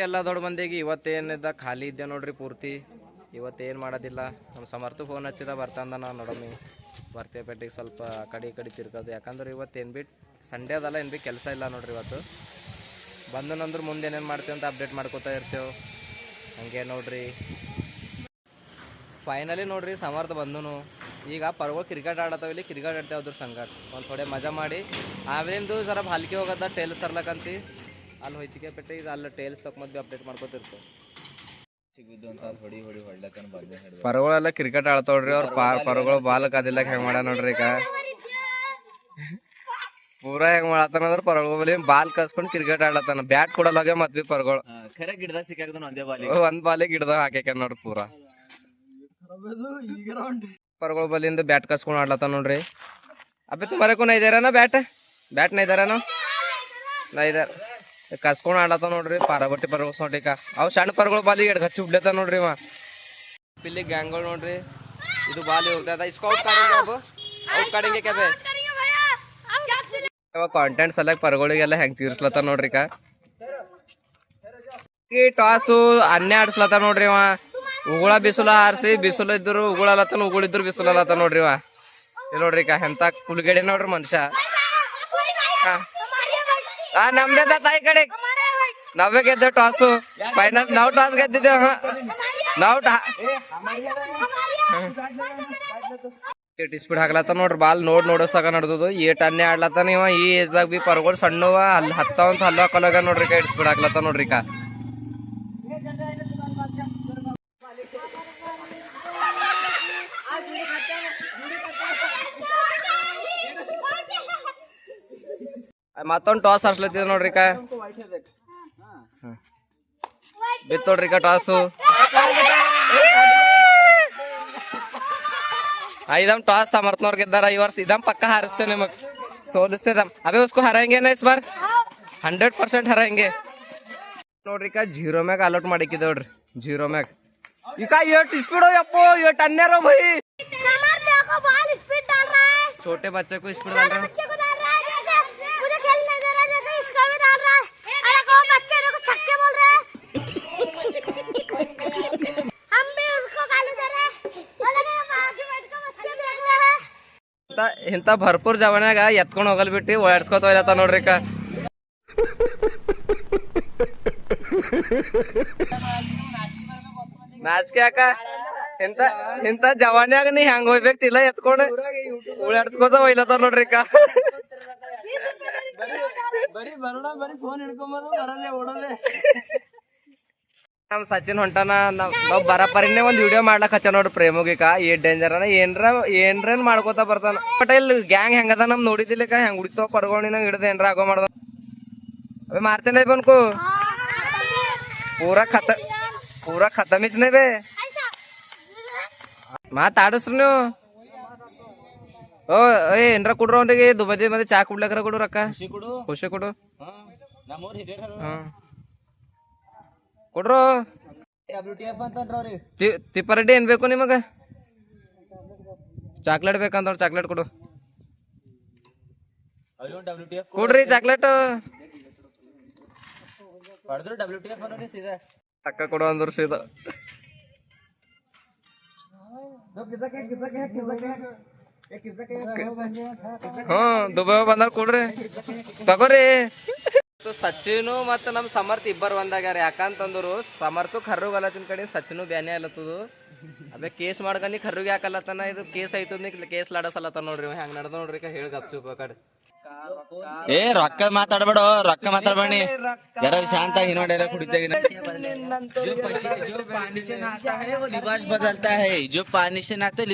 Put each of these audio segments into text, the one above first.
ಎಲ್ಲ ದೊಡ್ಡ ಮಂದಿಗೆ ಇವತ್ತೇನಿದ್ದ ಖಾಲಿ ಇದ್ದೆ ನೋಡ್ರಿ ಪೂರ್ತಿ. ಇವತ್ತೇನು ಮಾಡೋದಿಲ್ಲ. ನಮ್ಮ ಸಮರ್ಥ ಫೋನ್ ಹಚ್ಚಿದ ಬರ್ತಂದ ನಾವು ನೋಡಮ್ಮಿ ಬರ್ತೀವಿ ಪೇಟೆಗೆ ಸ್ವಲ್ಪ ಆ ಕಡೆ ಈ ಕಡೆ ತಿರ್ಗೋದು. ಯಾಕಂದ್ರೆ ಇವತ್ತು ಏನು ಭೀ ಸಂಡೇ ಅದಲ್ಲ, ಏನು ಭೀ ಕೆಲಸ ಇಲ್ಲ ನೋಡ್ರಿ ಇವತ್ತು. ಬಂದನಂದ್ರೆ ಮುಂದೆ ಏನೇನು ಮಾಡ್ತೀವಿ ಅಂತ ಅಪ್ಡೇಟ್ ಮಾಡ್ಕೋತಾ ಇರ್ತೇವೆ. ಹಂಗೆ ನೋಡ್ರಿ ಫೈನಲಿ ನೋಡ್ರಿ ಸಮರ್ಥ ಬಂದನು. ಈಗ ಪರ್ಗಳು ಕ್ರಿಕೆಟ್ ಆಡತ್ತವ, ಇಲ್ಲಿ ಕ್ರಿಕೆಟ್ ಆಡ್ತೇವೆ ಅದ್ರ ಸಂಗಟ ಒಂದು ಥೋಡೆ ಮಜಾ ಮಾಡಿ ಆಮೇಲಿಂದು ಜರ ಹಾಲಿಕೆ ಹೋಗದ ಟೇಲ್ಸ್ ತರ್ಲಕ್ಕಂತ ಅಲ್ಲಿ ಹೋಯ್ತಿಗೆ ಪೆಟ್ಟೆ. ಇದು ಅಲ್ಲಿ ಟೇಲ್ಸ್ ತಗೊಂಡ್ ಭೀ ಅಪ್ಡೇಟ್ ಮಾಡ್ಕೋತಿರ್ತೇವೆ. ಪರ್ಗಳೆಲ್ಲ ಕ್ರಿಕೆಟ್ ಆಡ್ತಾವ್ರಿ. ಅವ್ರ ಪರ್ಗಳು ಬಾಲಕ್ ಅದಿಲ್ಲ ಹೆಂಗ್ ಮಾಡ ನೋಡ್ರಿ. ಈಗ ಪೂರಾ ಹೆಂಗ್ ಮಾಡತ್ತಾನಂದ್ರ ಪರ್ಗಳು ಬಲಿ ಬಾಲ್ ಕಸ್ಕೊಂಡ್ ಕ್ರಿಕೆಟ್ ಆಡ್ಲತ್ತಾನ. ಬ್ಯಾಟ್ ಕೊಡಲ್ಲ ಮತ್ ಬಿ ಪರ್ಗಳು ಗಿಡದ ಸಿಕ್ಕಾಕ ಒಂದ್ ಬಾಲಿಗೆ ಗಿಡದ ಹಾಕ್ಯಾಕ ನೋಡ್ರಿ. ಪೂರಾ ಪರ್ಗಳು ಬಲಿಂದ ಬ್ಯಾಟ್ ಕಸ್ಕೊಂಡ್ ಆಡ್ಲತ್ತಾನ ನೋಡ್ರಿ. ಅಬ್ಬೆ ತುಮಾರಕ್ಕೂ ನೈದಾರನ ಬ್ಯಾಟ್ ನೈದಾರನ ನೈದಾರ ಕಸ್ಕೊಂಡ್ ಆಡತ್ತ ನೋಡ್ರಿ. ಪಾರಬಟ್ಟಿ ಪರ್ಗಳು ಸೊಟಿಕ ಅವ್ ಸಣ್ಣ ಪರ್ಗಳು ಬಾಲಿಗೆ ಎಡ್ ಹಚ್ಚಿ ಉಡ್ಲತ್ತ ನೋಡ್ರಿ. ಇಲ್ಲಿ ಗ್ಯಾಂಗ್ಗಳು ನೋಡ್ರಿ. ಇದು ಬಾಲಿ ಹೋಗ್ತದ ಸ್ಕೌಟ್ ಕಾಡಿಂಗ್ ಕ್ಯಾಬೆ ಕಾಂಟೆಂಟ್ ಸಲಕ್ ಪರ್ಗಳಿಗೆಲ್ಲ ಹೆಂಗ್ ತೀರ್ಸ್ಲತ್ತ ನೋಡ್ರಿ. ಟಾಸು ಅನ್ನೆ ಆಡ್ಸ್ಲತ್ತ ನೋಡ್ರಿ. ಉಗುಳ ಬಿಸಿಲ ಹಾರಿಸಿ ಬಿಸಿಲು ಇದ್ರು ಉಗುಳಲತ್ತನ, ಉಗುಳಿದ್ರು ಬಿಸಿಲತ್ತ ನೋಡ್ರಿ. ನೋಡ್ರಿ ಎಂತ ಕುಲ್ಗಡೆ ನೋಡ್ರಿ ಮನುಷ್ಯ. ನಮ್ದೇ ತಾಯಿ ಕಡೆ ನಾವೇ ಗೆದ್ದೆ ಟಾಸು. ಫೈನಲ್ ನಾವು ಟಾಸ್ ಗೆದ್ದಿದ್ದೇವ. ನಾವು ಸ್ಪೀಡ್ ಹಾಕ್ಲತ್ತ ನೋಡ್ರಿ. ಬಾಲ್ ನೋಡೋಸಾಗ ನಡ್ದದು. ಏಟ್ ಅನ್ನೆ ಆಡ್ಲತ್ತಾನ ಇವ. ಈ ಏಜ್ದಾಗ ಬಿ ಪರ್ಗಳು ಸಣ್ಣವ ಅಲ್ಲಿ ಹತ್ತವಂತ ಹಲ್ಲು ಹಾಕೊಲಾಗ ನೋಡ್ರಿ. ಸ್ಪೀಡ್ ಹಾಕ್ಲತ್ತ ನೋಡ್ರಿ. ಮತ್ತೊಂದು ಟಾಸ್ ಹರ್ಸ್ಲತ್ತಿದ ನೋಡ್ರಿ. ಬಿತ್ತೋಡ್ರಿ ಟಾಸು. ಇದಮ್ ಟಾಸ್ ಸಮರ್ಥನವ್ರ ಗೆದ್ದಾರ ಈ ವರ್ಷ. ಇದಮ್ ಪಕ್ಕ ಹಾರಿಸ್ತೇವೆ ನಿಮಗ್ ಸೋಲಿಸ್ತೇದ. ಅಬೇ ಉಸ್ಕೋ ಹರಾಯಂಗೆ ಇಸ್ ಬಾರ್ 100% ಹರಾಯಂಗೆ ನೋಡ್ರಿ. ಜೀರೋ ಮ್ಯಾಗ ಅಲೌಟ್ ಮಾಡಿಕ್ಕಿದೇವ್ರಿ. ಜೀರೋ ಮ್ಯಾಗ ಈಗ ಏಟ್ ಸ್ಪೀಡ್ ಯಪ್ಪೋ ಏಟ್ अन्यारो भाई छोटे बच्चे को स्पीड डाल रहा है. मुझे खेलने नहीं दे रहा है. जैसे इसका भी डाल रहा है. अरे कौन बच्चे को छक्के बोल रहे हैं. हम भी उसको गाली दे रहे हैं. बाजू बैठ के बच्चे देख रहे हैं. इंತ ಭರ್ಪೂರ್ ಜವಾನ್ಯಾಗ ಎತ್ಕೊಂಡು ಹೋಗಲ್ ಬಿಟ್ಟು ಓಡಾಡ್ಸ್ಕೊತ ಹೋಯ್ಲತ್ತ ನೋಡ್ರಿ. ನಾಚಿಕೆ ಯಾಕ ಇಂತ ಜವಾನ್ಯಾಗ ನೀ ಹೆಂಗ್ ಹೋಗ್ಬೇಕು ಚಿಲ್ಲ ಎತ್ಕೊಂಡು ಉಳಾಡ್ಸ್ಕೊತ ಹೋಯ್ಲತ್ತ ನೋಡ್ರಿ. ನಮ್ ಸಚಿನ್ ಹೊಂಟಾನ. ನಾವ್ ಬರಪರಿನೇ ಒಂದ್ ವಿಡಿಯೋ ಮಾಡ್ಲಕ್ ಹಚ್ಚ ನೋಡ್ರಿ. ಪ್ರೇಮಗಿಕ ಏಟ್ ಡೇಂಜರ್ ಅನ ಏನ್ರೇನ್ ಮಾಡ್ಕೋತ ಬರ್ತಾನ. ಪಟೇಲ್ ಗ್ಯಾಂಗ್ ಹೆಂಗದ ನಮ್ ನೋಡಿದಿಲ್ಲಕ ಹೆಂಗ್ ಉಡಿತಾವ ಪರ್ಗೋಣಿನ ಹಿಡ್ದ ಏನ್ರ ಆಗೋ ಮಾಡ್ದ. अबे मारते नहीं बन को. पूरा खत्म ही नहीं बे. ಮಾತಾಡಿಸ್ರಿ ನೀವು. ಏನ್ರ ಕೊಡ್ರ ಅವ್ರಿಗೆ ದುಬದಿ ಮತ್ತೆ ಚಾ ಕುಡ್ಲಕ್ರ ಕೊಡು ರೊಕ್ಕ. ಖುಷಿ ಕೊಡು. ಕೊಡ್ರು. ತಿಪ್ಪರಡ್ಡಿ ಏನ್ ಬೇಕು ನಿಮಗ? ಚಾಕ್ಲೇಟ್ ಬೇಕಂತ ಚಾಕ್ಲೇಟ್ ಕೊಡು. ಕೊಡ್ರಿ ಚಾಕ್ಲೇಟ್. ಅಕ್ಕ ಕೊಡು ಅಂದ್ರು ಸೀದಾ. ದುಬೈ ಬಂದಾರ ಕೊಡ್ರಿ ತಗೋರಿ. ಸಚಿನು ಮತ್ತ ನಮ್ ಸಮರ್ಥ ಇಬ್ಬರು ಬಂದಾಗ್ಯಾರ. ಯಾಕಂತಂದ್ರು ಸಮರ್ಥು ಖರ್ರುಗಲತ್ತಿನ ಕಡೆ ಸಚಿನು ಬ್ಯಾನೆ ಅಲ್ಲತ್ತದು. ಅದೇ ಕೇಸ್ ಮಾಡ್ಕನಿ ಖರ್ರುಗೆ ಯಾಕಲ್ಲತ್ತನ. ಇದು ಕೇಸ್ ಐತದ ಕೇಸ್ ಲಾಡಸಲತ್ತ ನೋಡ್ರಿ. ಹೆಂಗ್ ನಡ್ದ ನೋಡ್ರಿ ಹೇಳಿ ಗಪ್ಚುಪ್ ಕಡೆ. ರೊಕ್ಕ ಮಾತಾಡ್ಬೇಡ, ರೊಕ್ಕ ಮಾತಾಡ್ಬೇಡಿ. ಜರ ಶಾಂತ ಹಿನೋಡೆಲ್ಲ ಕುಡಿತಾಗಿನ. जो पानी से नहाता है वो लिबास बदलता है. जो पानी से नहाता है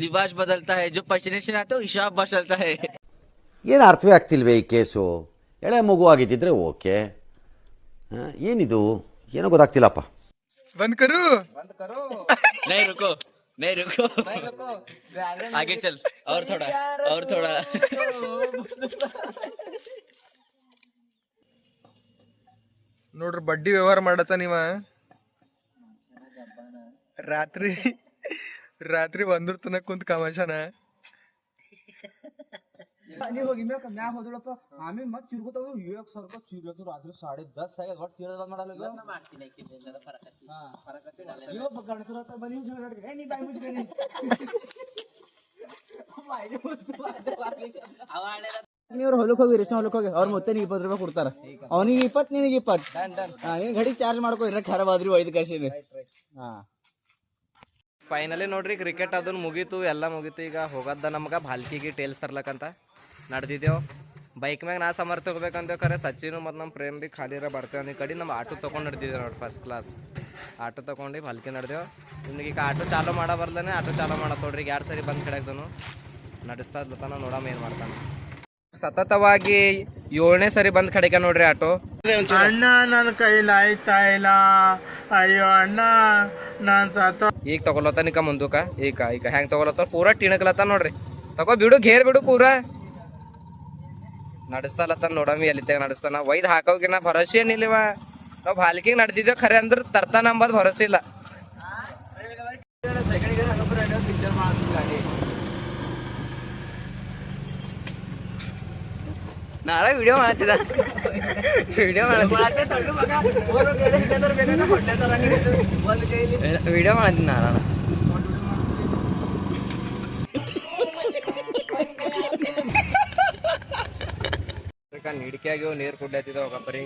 लिबास बदलता है. जो पसीने से नहाता है हिसाब बदलता है. ಏನು ಅರ್ಥವೇ ಆಗ್ತಿಲ್ವೇ ಈ ಕೇಸು? ಎಳೆ ಮಗು ಆಗಿದ್ದಿದ್ರೆ ಓಕೆ. ಏನಿದು ಏನೋ ಗೊತ್ತಾಗ್ತಿಲ್ಲಪ್ಪ. ಬಂದ್ ಕರು नहीं रुको आगे चल. और थोड़ा ನೋಡ್ರಿ ಬಡ್ಡಿ ವ್ಯವಹಾರ ಮಾಡತ್ತ ನೀವ. ರಾತ್ರಿ ಒಂದ್ರ ತನಕ ಕುಂತ ಕಮಾಶನ ನೀವು ಹೋಗಿ ಮ್ಯಾಗ ಹೋದಳಪ್ಪ ಆಮೇಲೆ ಮತ್ತೆ ಚಿರ್ಕೋತಾವ ಇವಾಗ ಸ್ವಲ್ಪ ಚಿರ್ಲತ್ತು ರಾತ್ರಿ 10:30 ಆಗ್ಯದ ಒಟ್ಟು ಚಿರದ ಬಂದ್ ಮಾಡಲ್ಲ ಇವಾಗ ಗಣಸರ ಬನ್ನಿ ನೀ ಬಾಯಿ ಮುಚ್ಚಿಗೆ ನೀವ್ರು ಹೊಲಕ್ಕೆ ಹೋಗಿ ರೇಷನ್ ಹೊಲಕ್ಕೆ ಹೋಗಿ ಅವ್ರ ಮತ್ತೆ ನೀವು 20 ರೂಪಾಯಿ ಕೊಡ್ತಾರ ಅವನಿಗೆ 20 ನಿನಗೆ 20 ನೀನ್ ಗಡಿ ಚಾರ್ಜ್ ಮಾಡ್ಕೊ ಇರ ಖರಾಬ್ ಆದ್ರಿ 5 ಕಾಶಿನಿ ಹಾ ಫೈನಲಿ ನೋಡ್ರಿ ಕ್ರಿಕೆಟ್ ಅದನ್ನ ಮುಗೀತು ಎಲ್ಲ ಮುಗೀತು. ಈಗ ಹೋಗದ್ದ ನಮ್ಗೆ ಭಾಲ್ಕಿಗೆ ಟೇಲ್ಸ್ ತರ್ಲಕ್ಕಂತ ನಡೆದಿದ್ದೆವು. ಬೈಕ್ ಮ್ಯಾಗ ನಾ ಸಮರ್ಥ ಹೋಗ್ಬೇಕಂತೇವೆ ಖರೆ ಸಚಿನ್ ಮತ್ತು ನಮ್ಮ ಪ್ರೇಮ್ ಭೀ ಖಾಲಿರ ಬರ್ತೇವೆ ಅಂದ ಕಡೆ ನಮ್ಮ ಆಟೋ ತೊಗೊಂಡು ನಡೆದಿದ್ದೇವೆ ನೋಡಿ. ಫಸ್ಟ್ ಕ್ಲಾಸ್ ಆಟೋ ತೊಗೊಂಡು ಭಾಲ್ಕಿ ನಡೆದೇವು. ನಿಮ್ಗೆ ಈಗ ಆಟೋ ಚಾಲೂ ಮಾಡೋ ಬರ್ಲೇ ಆಟೋ ಚಾಲೂ ಮಾಡತ್ ನೋಡ್ರಿ. 2 ಸರಿ ಬಂದು ಕಡೆಗ್ದನು ನಡೆಸ್ತಾ ಇದ್ಲತ್ತಾನ ನೋಡಮ್ಮ ಏನು ಮಾಡ್ತಾನೆ. ಸತತವಾಗಿ 7ನೇ ಸರಿ ಬಂದ್ ಕಡೆಗೆ ನೋಡ್ರಿ ಆಟೋ. ಅಣ್ಣ ನನ್ನ ಕೈಲಿ ಆಯ್ತಾ ಇಲ್ಲ, ಅಯ್ಯೋ ಅಣ್ಣ ನಾನ್ ಸತ್ತ. ಈಗ ತಗೊಳತ್ತಾನಿಕ ಮುಂದಕ್ಕ ಈಗ ಹೆಂಗ್ ತಗೊಳತ್ತ ಪೂರಾ ಟಿಣಕ್ಲತ್ತ ನೋಡ್ರಿ. ತಗೋ ಬಿಡು ಘೇರ್ ಬಿಡು ಪೂರಾ ನಡೆಸ್ತಾಲತ್ತ ನೋಡಮ್ಮಿ ಎಲ್ಲಿತ್ತಾಗ ನಡೆಸ್ತಾನ. ಒಯ್ದು ಹಾಕೋಗಿನ ಭರೋಸೆ ಏನಿಲ್ಲವ. ನಾವು ಭಾಲ್ಕಿಗೆ ನಡೆದಿದ್ದೇವೆ ಖರೆ ಅಂದ್ರೆ ತರ್ತಾನ ಅಂಬದ್ ಭರೋಸೆ ಇಲ್ಲ. ನಾಳೆ ವಿಡಿಯೋ ಮಾಡ್ತಿದ್ದ ವಿಡಿಯೋ ಮಾಡ್ತೀನಿ ನಾರಾಯಣ. ನೀಡಿಕೆ ಆಗ್ಯವು ನೀರು ಕುಡ್ಲಾತಿದ್ದಾವ ಒಬ್ಬರಿ.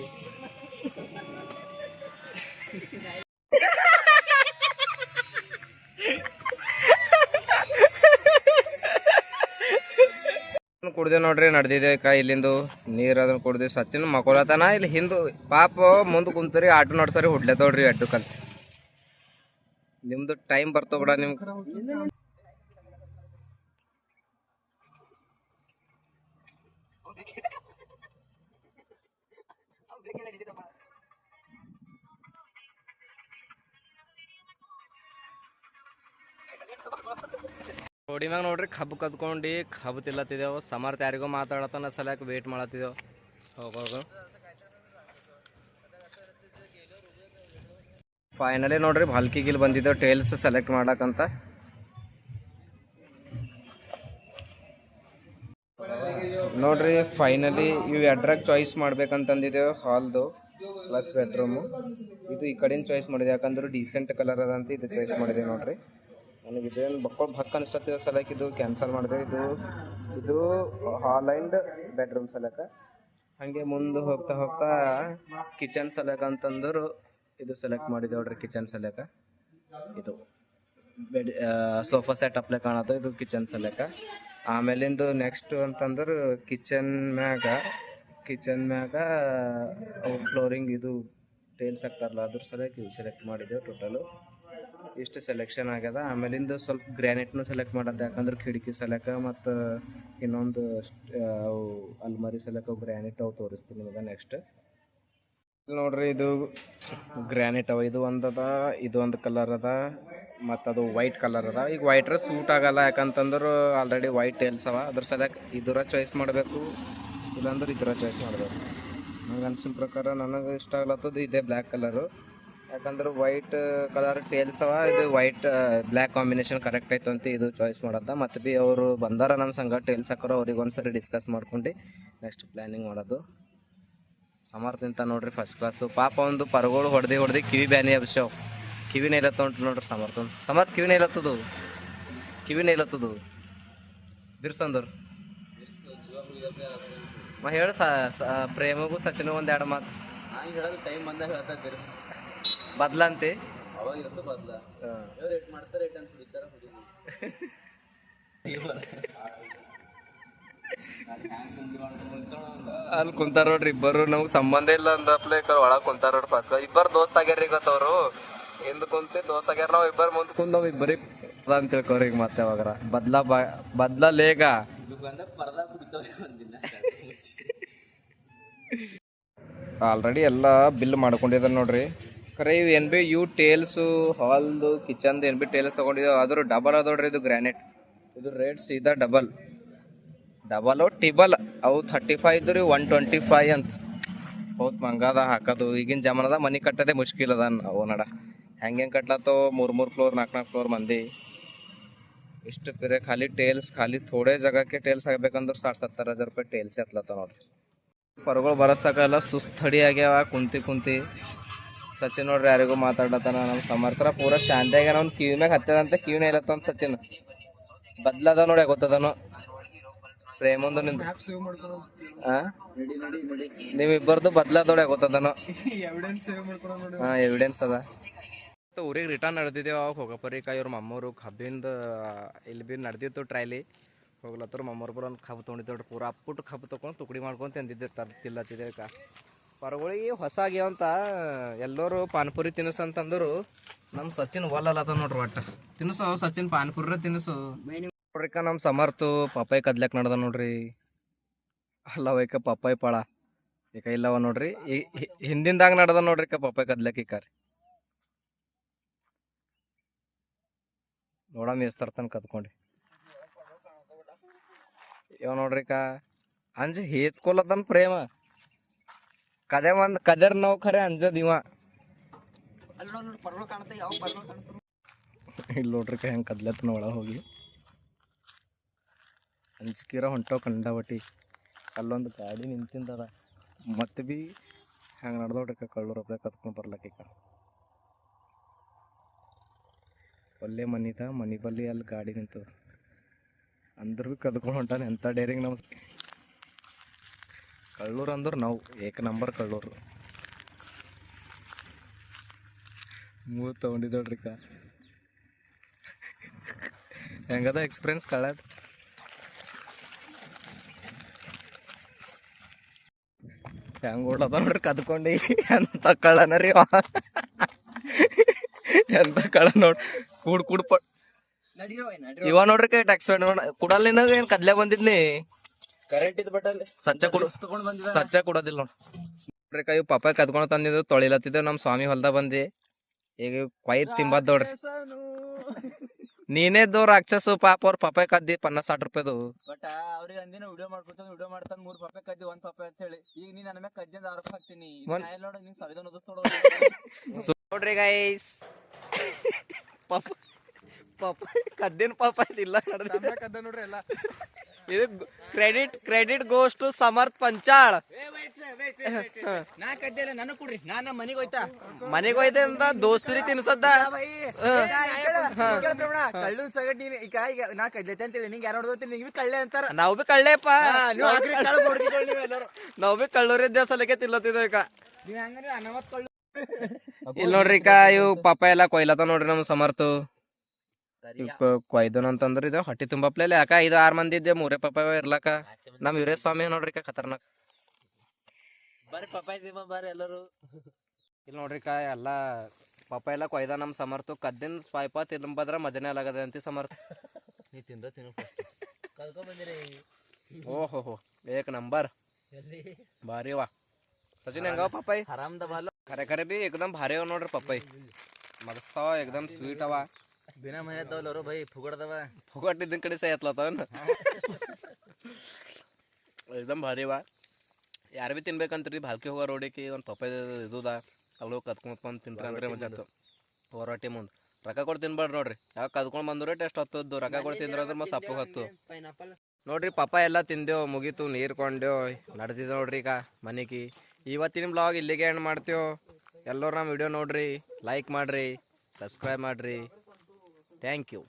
ಕುಡ್ದೆ ನೋಡ್ರಿ ನಡೆದಿದೆ ಇಲ್ಲಿಂದು ನೀರು ಅದನ್ನ ಕುಡ್ದು ಸಚಿನ್ ಮಕೊಳತನ ಇಲ್ಲಿ ಹಿಂದು ಪಾಪ ಮುಂದೆ ಕುಂತರಿ ಆಟೋ ನಡ್ಸರಿ ಹುಡ್ಲೇತೋಡ್ರಿ ಅಡ್ಡು ಕಲ್ತ್. ನಿಮ್ದು ಟೈಮ್ ಬರ್ತೋ ಬಿಡ ನಿಮ್ಗೆ. ರೋಡಿ ಮ್ಯಾಗ ನೋಡ್ರಿ ಕಬ್ಬು ಕದ್ಕೊಂಡು ಕಬ್ಬು ತಿಲ್ಲತ್ತಿದ್ದೇವು. ಸಮರ್ಥ ಯಾರಿಗೋ ಮಾತಾಡತನ ಸಲಕ್ಕೆ ವೇಟ್ ಮಾಡತ್ತಿದ್ದೇವು. ಹೋಗೋದು ಫೈನಲಿ ನೋಡ್ರಿ ಭಾಲ್ಕಿಗಿಲ್ ಬಂದಿದ್ದೇವೆ ಟೇಲ್ಸ್ ಸೆಲೆಕ್ಟ್ ಮಾಡಕ್ಕಂತ. ನೋಡ್ರಿ ಫೈನಲಿ ಇವು ಎಡ್ರಾಗ ಚಾಯ್ಸ್ ಮಾಡ್ಬೇಕಂತಂದಿದ್ದೇವೆ. ಹಾಲ್ದು ಪ್ಲಸ್ ಬೆಡ್ರೂಮು ಇದು ಈ ಕಡೆಯಿಂದ ಚಾಯ್ಸ್ ಮಾಡಿದೆ ಯಾಕಂದ್ರೆ ಡೀಸೆಂಟ್ ಕಲರ್ ಅದಂತ ಇದು ಚಾಯ್ಸ್ ಮಾಡಿದೆ ನೋಡ್ರಿ. ನನಗೆ ಇದೇನು ಬಕ್ಕೊಳ್ ಭಕ್ ಅನಿಸ್ತತ್ತಿದೆ ಸಲಕ್ಕೆ ಇದು ಕ್ಯಾನ್ಸಲ್ ಮಾಡಿದೆ. ಇದು ಹಾಲ್ ಆ್ಯಂಡ್ ಬೆಡ್ರೂಮ್ ಸಲಕ. ಹಾಗೆ ಮುಂದೆ ಹೋಗ್ತಾ ಹೋಗ್ತಾ ಕಿಚನ್ ಸಲಕ ಅಂತಂದ್ರು ಇದು ಸೆಲೆಕ್ಟ್ ಮಾಡಿದೆ ನೋಡ್ರಿ. ಕಿಚನ್ ಸಲಕ ಇದು ಬೆಡ್ ಸೋಫಾ ಸೆಟ್ ಅಪ್ಲೈ ಕಾಣತ್ತೆ. ಇದು ಕಿಚನ್ ಸಲಕ. ಆಮೇಲಿಂದು ನೆಕ್ಸ್ಟ್ ಅಂತಂದ್ರೆ ಕಿಚನ್ ಮ್ಯಾಗ ಫ್ಲೋರಿಂಗ್ ಇದು ಟೇಲ್ಸ್ ಹಾಕ್ತಾರಲ್ಲ ಅದ್ರ ಸಲಕ್ಕೆ ಇವು ಸೆಲೆಕ್ಟ್ ಮಾಡಿದ್ದೆವು. ಟೋಟಲು ಇಷ್ಟು ಸೆಲೆಕ್ಷನ್ ಆಗ್ಯದ. ಆಮೇಲಿಂದ ಸ್ವಲ್ಪ ಗ್ರ್ಯಾನೈಟ್ನು ಸೆಲೆಕ್ಟ್ ಮಾಡೋದು ಯಾಕಂದ್ರೆ ಕಿಟಕಿ ಸಲಕ ಮತ್ತು ಇನ್ನೊಂದು ಅವು ಅಲ್ಮಾರಿ ಸಲಕ ಗ್ರ್ಯಾನೈಟ್ ಅವು ತೋರಿಸ್ತೀನಿ ನಿಮಗೆ ನೆಕ್ಸ್ಟ್. ನೋಡ್ರಿ ಇದು ಗ್ರ್ಯಾನೈಟ್ ಅವ. ಇದು ಒಂದದ, ಇದು ಒಂದು ಕಲರ್ ಅದ ಮತ್ತು ಅದು ವೈಟ್ ಕಲರ್ ಅದ. ಈಗ ವೈಟ್ರ ಸೂಟ್ ಆಗಲ್ಲ ಯಾಕಂತಂದ್ರೆ ಆಲ್ರೆಡಿ ವೈಟ್ ಟೇಲ್ಸ್ ಅವ. ಅದ್ರ ಸಲಕ್ಕೆ ಇದರ ಚಾಯ್ಸ್ ಮಾಡಬೇಕು, ಇಲ್ಲಾಂದ್ರೆ ಇದರ ಚಾಯ್ಸ್ ಮಾಡಬೇಕು. ನಂಗೆ ಅನ್ಸಿನ ಪ್ರಕಾರ ನನಗೆ ಇಷ್ಟ ಆಗ್ಲತ್ತದು ಇದೇ ಬ್ಲ್ಯಾಕ್ ಕಲರು. ಯಾಕಂದ್ರೆ ವೈಟ್ ಕಲರ್ ಟೇಲ್ಸ್ ಅವ, ಇದು ವೈಟ್ ಬ್ಲ್ಯಾಕ್ ಕಾಂಬಿನೇಷನ್ ಕರೆಕ್ಟ್ ಆಯ್ತು ಅಂತ ಇದು ಚಾಯ್ಸ್ ಮಾಡೋದ. ಮತ್ತು ಭೀ ಅವರು ಬಂದಾರ ನಮ್ಮ ಸಂಘ ಟೇಲ್ಸ್ ಹಾಕೋರು, ಅವ್ರಿಗೆ ಒಂದ್ಸರಿ ಡಿಸ್ಕಸ್ ಮಾಡ್ಕೊಂಡು ನೆಕ್ಸ್ಟ್ ಪ್ಲ್ಯಾನಿಂಗ್ ಮಾಡೋದು. ಸಮರ್ಥಿಂತ ನೋಡ್ರಿ ಫಸ್ಟ್ ಕ್ಲಾಸು. ಪಾಪ ಒಂದು ಪರಗೋಳು ಹೊಡೆದು ಕಿವಿ ಬ್ಯಾನಿ ಅಭಿಷೇವ್ ಕಿವಿನೇ ಇಲ್ಲತ್ತ ಉಂಟು ನೋಡ್ರಿ. ಸಮರ್ಥ ಕಿವಿನೇ ಇಲ್ಲತ್ತದು ಬಿರ್ಸಂದವ್ರು ಹೇಳ ಪ್ರೇಮಗೂ ಸಚಿನ್ ಒಂದು 2 ಮಾತು ಹೇಳೋದು ಟೈಮ್ ಬಂದಾಗ ಹೇಳ್ತಾ ಬಿರ್ಸ್ ಬದ್ಲಂತೆ ಅವಾಗ ಇರುತ್ತೆ ಬದ್ಲ ರೇಟ್ ಮಾಡ್ತಾರೆ ರೇಟ್ ಅಂತ ಹುಡಿತಾರ ಅಲ್ಲಿ ಕುಂತಾರ ನೋಡ್ರಿ ಇಬ್ಬರು. ನಮ್ಗೆ ಸಂಬಂಧ ಇಲ್ಲ ಅಂದಪ್ಲೆ ಒಳಗೆ ಕುಂತಾರ ನೋಡ್ರಿ. ಫಸ್ಟ್ ಇಬ್ಬರು ದೋಸ್ತ್ ಆಗ್ಯಾರ ಗೊತ್ತವ್ರು. ಹಿಂದೆ ಕುಂತಿ ದೋಸ್ತ್ ಆಗ್ಯಾರ. ನಾವು ಇಬ್ಬರು ಮುಂದೆ ಕುಂತ ನಾವು ಇಬ್ಬರಿಗೆ ಅಂತ ತಿಳ್ಕೊರಿ. ಈಗ ಮತ್ತೆ ಅವಾಗಾರ ಬದ್ಲ ಲೇಗ ಆಲ್ರೆಡಿ ಎಲ್ಲ ಬಿಲ್ ಮಾಡ್ಕೊಂಡಿದ್ದಾರೆ ನೋಡ್ರಿ. ಖರೆ ಇವು ಏನು ಭೀ ಇವು ಟೇಲ್ಸು ಹಾಲ್ದು ಕಿಚನ್ದು ಏನು ಭೀ ಟೇಲ್ಸ್ ತೊಗೊಂಡಿದ್ದಾವೆ ಅದ್ರ ಡಬಲ್ ಅದ ನೋಡ್ರಿ. ಇದು ಗ್ರ್ಯಾನೈಟ್ ಇದು ರೇಟ್ ಸೀದಾ ಡಬಲ್ ಟಿಬಲ್. ಅವು 35 ಇದ್ರಿ 125 ಅಂತ. ಹೌದು ಮಂಗಾದ ಹಾಕೋದು. ಈಗಿನ ಜಮಾನದ ಮನೆ ಕಟ್ಟೋದೇ ಮುಷ್ಕಿಲ್ ಅದ. ನಾವು ನಡ ಹೆಂಗೆ ಕಟ್ಲತ್ತೋ 3 ಫ್ಲೋರ್ 4 ಫ್ಲೋರ್ ಮಂದಿ. ಇಷ್ಟು ಪಿರೆ ಖಾಲಿ ಟೇಲ್ಸ್ ಖಾಲಿ ಥೋಡೆ ಜಾಗಕ್ಕೆ ಟೇಲ್ಸ್ ಹಾಕ್ಬೇಕಂದ್ರೆ 60-70 ರೂಪಾಯಿ ಟೇಲ್ಸ್ ಹತ್ಲತ್ತ ನೋಡ್ರಿ. ಪರ್ಗಳು ಬರಸ್ತಕಲ್ಲ ಸುಸ್ತಡಿ ಆಗ್ಯಾವ ಕುಂತಿ ಸಚಿನ್ ನೋಡ್ರಿ ಯಾರಿಗೂ ಮಾತಾಡತಾನ. ನಮ್ಮ ಸಮರ್ಥರ ಪೂರ ಶಾಂತಿ ಆಗ್ಯಾನ. ಅವ್ನು ಕಿವಿ ಮ್ಯಾಗ ಹತ್ತದಂತ ಕಿವಿನ ಇಲ್ಲತ್ತ ಸಚಿನ್ ಬದ್ಲದ ನೋಡಿ ಗೊತ್ತದನು ಪ್ರೇಮಂದು ನಿಂದು ನೀವಿಬ್ಬರದು ಬದ್ಲದೋಡೆ ಗೊತ್ತದನು. ಎವಿಡೆನ್ಸ್ ಅದ. ಊರಿಗೆ ರಿಟರ್ನ್ ನಡೆದಿದ್ದೇವೆ. ಅವಾಗ ಹೋಗಪ್ಪರಿಕ ಇವ್ರ ಮಮ್ಮೂರು ಕಬ್ಬಿಂದ ಇಲ್ಲಿ ಬಿ ನಡೆದಿತ್ತು ಟ್ರೈಲಿ ಹೋಗ್ಲತ್ತರು. ಮಮ್ಮೂರು ಪೂರ ಒಂದು ಕಬ್ಬು ತೊಗೊಂಡಿದ್ದು ಪೂರ ಅಪ್ಪುಟ್ಟು ಕಬ್ಬು ತೊಗೊಂಡು ತುಕಡಿ ಮಾಡ್ಕೊಂಡು ತಿಂದಿದ್ದೆ ತಿಲ್ಲತ್ತಿದ್ದೇಕ. ಪರಗಳಿಗೆ ಹೊಸ ಆಗ್ಯಾವಂತ ಎಲ್ಲರೂ ಪಾನಿಪುರಿ ತಿನ್ನಿಸು ಅಂತಂದರು. ನಮ್ಮ ಸಚಿನ್ ಒಲ್ಲದ ನೋಡ್ರಿ ಒಟ್ಟು ತಿನ್ನಿಸು ಸಚಿನ್ ಪಾನಿಪುರಿ ತಿನ್ನಿಸು ನೋಡ್ರಿಕ. ನಮ್ಮ ಸಮರ್ಥು ಪಪ್ಪಾಯಿ ಕದ್ಲಕ್ ನಡ್ದ ನೋಡ್ರಿ. ಅಲ್ಲವೈಕ ಪಪ್ಪಾಯಿ ಪಳ ಈಗ ಇಲ್ಲವ ನೋಡ್ರಿ. ಹಿಂದಿಂದಾಗ ನಡ್ದ ನೋಡ್ರಿಕ ಪಪ್ಪಾಯಿ ಕದ್ಲಕ್ ಈಕಾರಿ ನೋಡ ಮೇಸ್ತರ್ತಾನ ಕದ್ಕೊಂಡು ಇವ ನೋಡ್ರಿಕ ಅಂಜ ಹೇತ್ಕೊಲತನ ಪ್ರೇಮ ಕದೆ ಒಂದ್ ಕದರ್ ನಾವು ಖರೆ ಅಂಜದ್ ಇವ. ಇಲ್ಲಿ ನೋಡ್ರಿಕ ಹೆಂಗ್ ಕದ್ಲತ್ತನ ಒಳ ಹೋಗಿ ಅಂಜಿಕಿರ ಹೊಂಟೋ ಕಂಡಾವಟಿ. ಅಲ್ಲೊಂದು ಗಾಡಿ ನಿಂತಿಂದದ ಮತ್ತೆ ಬಿ ಹಂಗೆ ನಡ್ದೋಡ್ರಿಕ ಕಳ್ಳೂರೊಬ್ಬ ಕತ್ಕೊಂಡು ಬರ್ಲಕ್ಕೀಗ. ಒಳ್ಳೆ ಮನಿ ಬಲ್ಲಿ ಅಲ್ಲಿ ಗಾಡಿ ನಿಂತದ ಅಂದ್ರೂ ಭೀ ಕದ್ಕೊಂಡು ಹೊಂಟಾನೆ. ಎಂಥ ಡೇರಿಂಗ್ ನಮ್ಮ ಕಳ್ಳೂರು ಅಂದ್ರೆ ನಾವು ಏಕ ನಂಬರ್ ಕಳ್ಳೂರು. ಮೂರು ತೊಗೊಂಡಿದ್ದೋಡ್ರಿಕ ಹೆಂಗದ ಎಕ್ಸ್ಪೀರಿಯನ್ಸ್ ಕಳ್ಳದ. ಹೆಂಗೆ ಓಡದ ನೋಡ್ರಿ ಕದ್ಕೊಂಡು. ಎಂಥ ಕಳ್ಳನ ರೀ ಎಂಥ ಕಳ್ಳ ನೋಡ್ರಿ. ಕೂಡ್ ಇವ ನೋಡ್ರಿ ಕೈ ಟ್ಯಾಕ್ಸ್ ಕುಡಲ್ಲ ಏನ್ ಕದ್ಲೆ ಬಂದಿದ್ನಿ ಕರೆಂಟ್ ಇದ್ ಬಟ್ ಅಲ್ಲಿ ಸಚ್ಚ ಕೊಡೋದಿಲ್ಲ ನೋಡ್ರಿ. ಕೈ ಪಪ್ಪಾಯಿ ಕದ್ಕೊಂಡು ತಂದಿದ್ದು ತೊಳಿಲತ್ತಿದ್ದೆ. ನಮ್ಮ ಸ್ವಾಮಿ ಹೊಲ್ದ ಬಂದಿ ಈಗ ಕೊಯ್ದು ತಿಂಬದ್ ನೋಡ್ರಿ. ನೀನೇದ್ದು ರಾಕ್ಷಸ ಪಾಪ ಅವ್ರ ಪಪ್ಪಾಯಿ ಕದ್ದಿ 50-60 ರೂಪಾಯಿದು. ಬಟ್ ಅವ್ರಿಗೆ ಅಂದಿನ ವಿಡಿಯೋ ಮಾಡ್ತಾನ 3 ಪಪ್ಪಾಯಿ ಕದ್ದಿ 1 ಪಪ್ಪಾಯಿ ಅಂತ ಹೇಳಿ. ಈಗ ನೀ ನನ್ನ ಮ್ಯಾಗ ಕದ್ದಿ ಅಂತ ಆರೋಪ ಹಾಕ್ತೀನಿ ನೋಡ. ನಿಂಗೆ ಸಂವಿಧಾನ ಓದಿಸ್ ನೋಡ್ರಿ ಗೈಸ್ ಪಪ್ಪಾಯಿ ಕದ್ದಿನ ಪಪ್ಪಾಯಿ ಇಲ್ಲ ಕದ್ದ ನೋಡ್ರಿ ಎಲ್ಲ. ಇದು ಕ್ರೆಡಿಟ್ ಗೋಸ್ ಟು ಸಮರ್ಥ್ ಪಂಚಾಳ್. ನಾ ಕದ್ದಿಲ್ಲ ನನಗೆ ಕೊಡ್ರಿ. ನಾನು ಮನೆಗೆ ಹೋಯ್ತಾ ಮನೆಗೆ ಹೋಯ್ತೆ ಅಂತ ದೋಸ್ತರಿ ತಿನ್ಸದ್ದ ಕಳ್ಳು ಸಗಟ್ ನೀನು ಈಗ ನಾ ಕದ್ಲೈತೆ ಅಂತೇಳಿ ನಿಂಗೆ ಯಾರು ನೋಡ್ದೋತಿ ನಿಂಗೆ ಕಳ್ಳೆ ಅಂತಾರ. ನಾವು ಬಿ ಕಳ್ಳೆಪ್ಪ. ನೀವೆಲ್ಲರೂ ನಾವು ಬಿ ಕಳ್ಳೂರಿದ್ದೆ ಸಲಕ್ಕೆ ತಿಲ್ಲತ್ತಿದ್ದೆ ಈಗ. ನೀವ್ ಹಂಗಂದ್ರೆ ಅನವತ್ ಕಳ್ಳು. ಇಲ್ಲಿ ನೋಡ್ರಿ ಇವು ಪಪ್ಪಾಯಿ ಎಲ್ಲ ಕೊಯ್ಲತ್ತ ನೋಡ್ರಿ ನಮ್ಮ ಸಮರ್ಥು. ಕೊಯ್ದನ್ ಅಂತಂದ್ರ ಇದು ಹೊಟ್ಟಿ ತುಂಬಪ್ಲೆ ಯಾಕ 5-6 ಮಂದಿ ಇದ್ದೆ 3 ಪಪ್ಪಾಯಿ ಇರ್ಲಕ್ಕ. ನಮ್ ವೀರೇಶ್ ಸ್ವಾಮಿ ನೋಡ್ರಿ ಖತರ್ನಾಕ್ ಬರ್ರಿ ಪಪ್ಪಾಯಿ ತಿಮ್ಮ ಬರ್ರಿ ಎಲ್ಲರೂ. ಇಲ್ಲಿ ನೋಡ್ರಿ ಎಲ್ಲ ಪಪ್ಪಾಯಿ ಎಲ್ಲ ಕೊಯ್ದ ನಮ್ಮ ಸಮರ್ಥು. ಕದ್ದಿನ ಸ್ವೈಪ ತಿನ್ಬದ್ರ ಮಜನೇ ಅಲಾಗದ ಅಂತ ಸಮರ್ಥ. ನೀ ತಿಂದ ತಿನ್ನು ಕಲ್ಕೊಂಡ್ ಬಂದಿರಿ. ಓಹೋ ಏಕ್ ನಂಬರ್ ಭಾರಿ ವಾ ಸಚಿನ್. ಹೆಂಗವ ಪಪ್ಪಾಯಿ ಆರಾಮ್ದ ಬಾಲ ಖರೆ ಬಿ ಏಕದಮ್ ಭಾರಿ ಅವ ನೋಡ್ರಿ ಪಪ್ಪಾಯಿ. ಮಸ್ತಾವ ಏಕದಮ್ ಸ್ವೀಟ್ ಅವ. ಬಿನಾ ಮಹದವ್ರು ಭೈ ಫುಗಡ್ದವ ಫುಗಟ್ಟಿದ್ದ ಕಡೆ ಸೈ ಹತ್ಲತ್ತವನ್ ಏಕದಮ್ ಭಾರಿ ವಾ. ಯಾರು ಬಿ ತಿನ್ಬೇಕಂತ್ರಿ ಭಾಲ್ಕಿ ಹೋಗೋ ರೋಡಿಗೆ ಒಂದು ಪಪ್ಪಾಯಿ ಇದುದ ಅವಳು ಕದ್ಕೊಂಡ್ ತಿನ್ರಿ ಅಂದ್ರೆ ಮಜಾ ಆಯ್ತು. ಹೊರಟಿ ಮುಂದೆ ರೊಕ್ಕ ಕೊಟ್ಟು ತಿನ್ಬೇಡ್ರಿ ನೋಡ್ರಿ. ಯಾವಾಗ ಕದ್ಕೊಂಡ್ ಬಂದ್ರೆ ಟೇಸ್ಟ್ ಹತ್ತದ್ದು. ರೊಕ್ಕ ಕೊಟ್ಟು ತಿಂದ್ರೆ ಅಂದ್ರೆ ಮತ್ತೆ ಸಪ್ಪು ಹತ್ತು ನೋಡ್ರಿ. ಪಪ್ಪಾಯಿ ಎಲ್ಲ ತಿಂದೇವು ಮುಗೀತು. ನೀರು ಕೊಂಡೆವು ನಡೆದಿದ್ದು ನೋಡ್ರಿ ಈಗ ಮನೆಗೆ. ಇವತ್ತಿನ ಬ್ಲಾಗ್ ಇಲ್ಲಿಗೆ ಎಂಡ್ ಮಾಡ್ತೇವೆ. ಎಲ್ಲರೂ ನಮ್ಮ ವಿಡಿಯೋ ನೋಡ್ರಿ, ಲೈಕ್ ಮಾಡ್ರಿ, ಸಬ್ಸ್ಕ್ರೈಬ್ ಮಾಡ್ರಿ. Thank you.